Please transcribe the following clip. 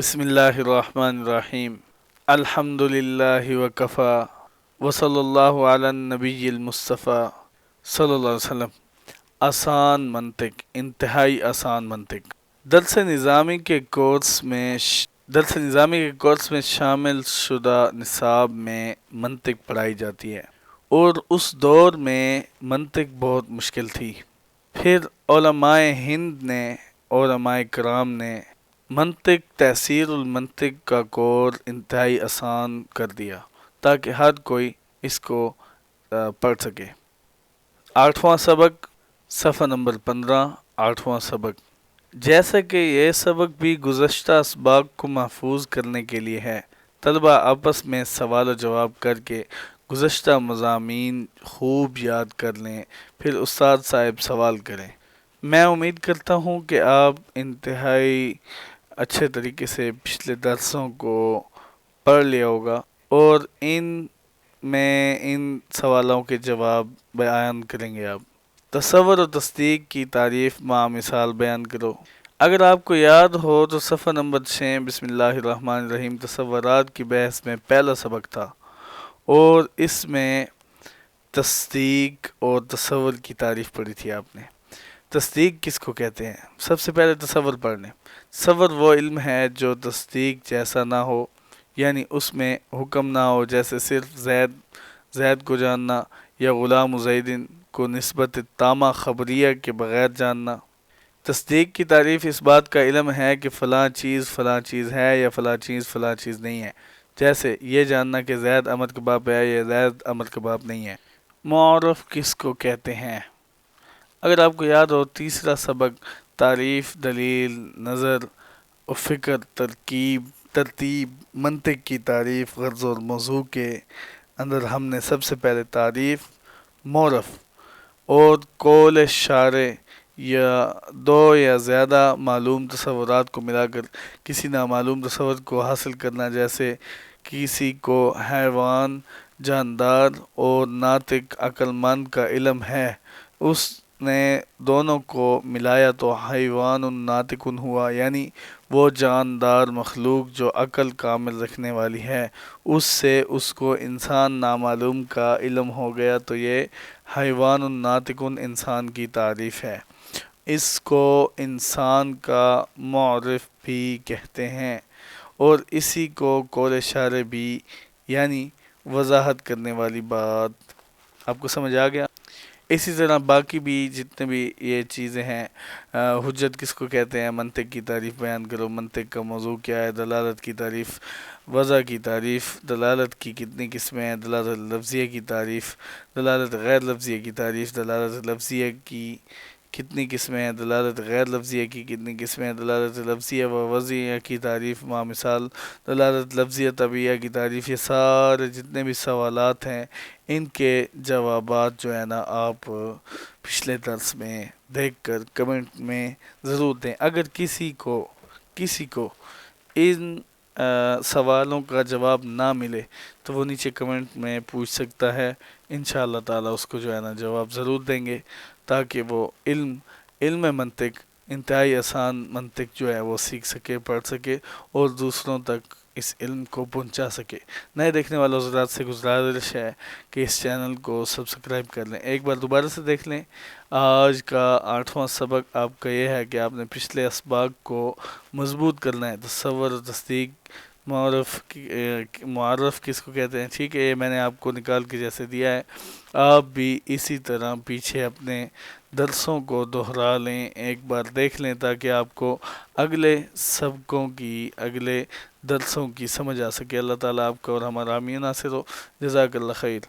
بسم اللہ الرحمن الرحیم الحمد للہ وکفا وصلی اللہ علی النبی المصطفیٰ صلی اللہ علیہ وسلم۔ آسان منطق، انتہائی آسان منطق۔ درس نظامی کے کورس میں شامل شدہ نصاب میں منطق پڑھائی جاتی ہے، اور اس دور میں منطق بہت مشکل تھی۔ پھر علماء ہند نے، علماء کرام نے منطق، تحصیل المنطق کا کورس انتہائی آسان کر دیا تاکہ ہر کوئی اس کو پڑھ سکے۔ 8واں سبق، صفحہ نمبر 15، 8واں سبق۔ جیسا کہ یہ سبق بھی گزشتہ اسباق کو محفوظ کرنے کے لیے ہے، طلبہ آپس میں سوال و جواب کر کے گزشتہ مضامین خوب یاد کر لیں، پھر استاد صاحب سوال کریں۔ میں امید کرتا ہوں کہ آپ انتہائی اچھے طریقے سے پچھلے درسوں کو پڑھ لیا ہوگا، اور ان سوالوں کے جواب بیان کریں گے آپ۔ تصور و تصدیق کی تعریف مع مثال بیان کرو۔ اگر آپ کو یاد ہو تو صفحہ نمبر 6 بسم اللہ الرحمن الرحیم تصورات کی بحث میں پہلا سبق تھا، اور اس میں تصدیق اور تصور کی تعریف پڑھی تھی آپ نے۔ تصدیق کس کو کہتے ہیں؟ سب سے پہلے تصور پڑھ لیں۔ تصور وہ علم ہے جو تصدیق جیسا نہ ہو، یعنی اس میں حکم نہ ہو، جیسے صرف زید کو جاننا یا غلام زیدن کو نسبت تامہ خبریہ کے بغیر جاننا۔ تصدیق کی تعریف اس بات کا علم ہے کہ فلاں چیز ہے یا فلاں چیز نہیں ہے، جیسے یہ جاننا کہ زید امر کا باپ ہے یا زید امر کا باپ نہیں ہے۔ معرف کس کو کہتے ہیں؟ اگر آپ کو یاد ہو تیسرا سبق تعریف، دلیل، نظر و فکر، ترتیب، منطق کی تعریف، غرض اور موضوع کے اندر ہم نے سب سے پہلے تعریف، معرف اور قول شارع یا دو یا زیادہ معلوم تصورات کو ملا کر کسی نامعلوم تصور کو حاصل کرنا، جیسے کسی کو حیوان، جاندار اور ناطق عقل مند کا علم ہے، اس نے دونوں کو ملایا تو حیوان ناطق ہوا، یعنی وہ جاندار مخلوق جو عقل کامل رکھنے والی ہے، اس سے اس کو انسان نامعلوم کا علم ہو گیا، تو یہ حیوان ناطق انسان کی تعریف ہے۔ اس کو انسان کا معرف بھی کہتے ہیں، اور اسی کو قول شارع بھی، یعنی وضاحت کرنے والی بات۔ آپ کو سمجھ آ گیا؟ اسی طرح باقی بھی جتنے بھی یہ چیزیں ہیں، حجت کس کو کہتے ہیں، منطق کی تعریف بیان کرو، منطق کا موضوع کیا ہے، دلالت کی تعریف، وضع کی تعریف، دلالت کی کتنی قسمیں ہیں، دلالت لفظیہ کی تعریف، دلالت غیر لفظیہ کی تعریف، دلالت لفظیہ کی کتنی قسمیں ہیں، دلالت غیر لفظیہ کی کتنی قسمیں ہیں، دلالت لفظیہ و وضعیہ کی تعریف مع مثال، دلالت لفظیہ طبعیہ کی تعریف۔ یہ سارے جتنے بھی سوالات ہیں، ان کے جوابات جو ہے نا آپ پچھلے درس میں دیکھ کر کمنٹ میں ضرور دیں۔ اگر کسی کو ان سوالوں کا جواب نہ ملے تو وہ نیچے کمنٹ میں پوچھ سکتا ہے، انشاءاللہ تعالی اس کو جو ہے نا جواب ضرور دیں گے، تاکہ وہ علم منطق، انتہائی آسان منطق جو ہے وہ سیکھ سکے، پڑھ سکے اور دوسروں تک اس علم کو پہنچا سکے۔ نئے دیکھنے والے حضرات سے گزارش ہے کہ اس چینل کو سبسکرائب کر لیں۔ ایک بار دوبارہ سے دیکھ لیں۔ آج کا 8واں سبق آپ کا یہ ہے کہ آپ نے پچھلے اسباق کو مضبوط کرنا ہے۔ تصور و تصدیق، معرف کس کو کہتے ہیں، ٹھیک ہے، یہ میں نے آپ کو نکال کے جیسے دیا ہے، آپ بھی اسی طرح پیچھے اپنے درسوں کو دہرا لیں، ایک بار دیکھ لیں، تاکہ آپ کو اگلے سبقوں کی، اگلے درسوں کی سمجھ آ سکے۔ اللہ تعالیٰ آپ کا اور ہمارا حامی ناصر ہو۔ جزاک اللہ خیر۔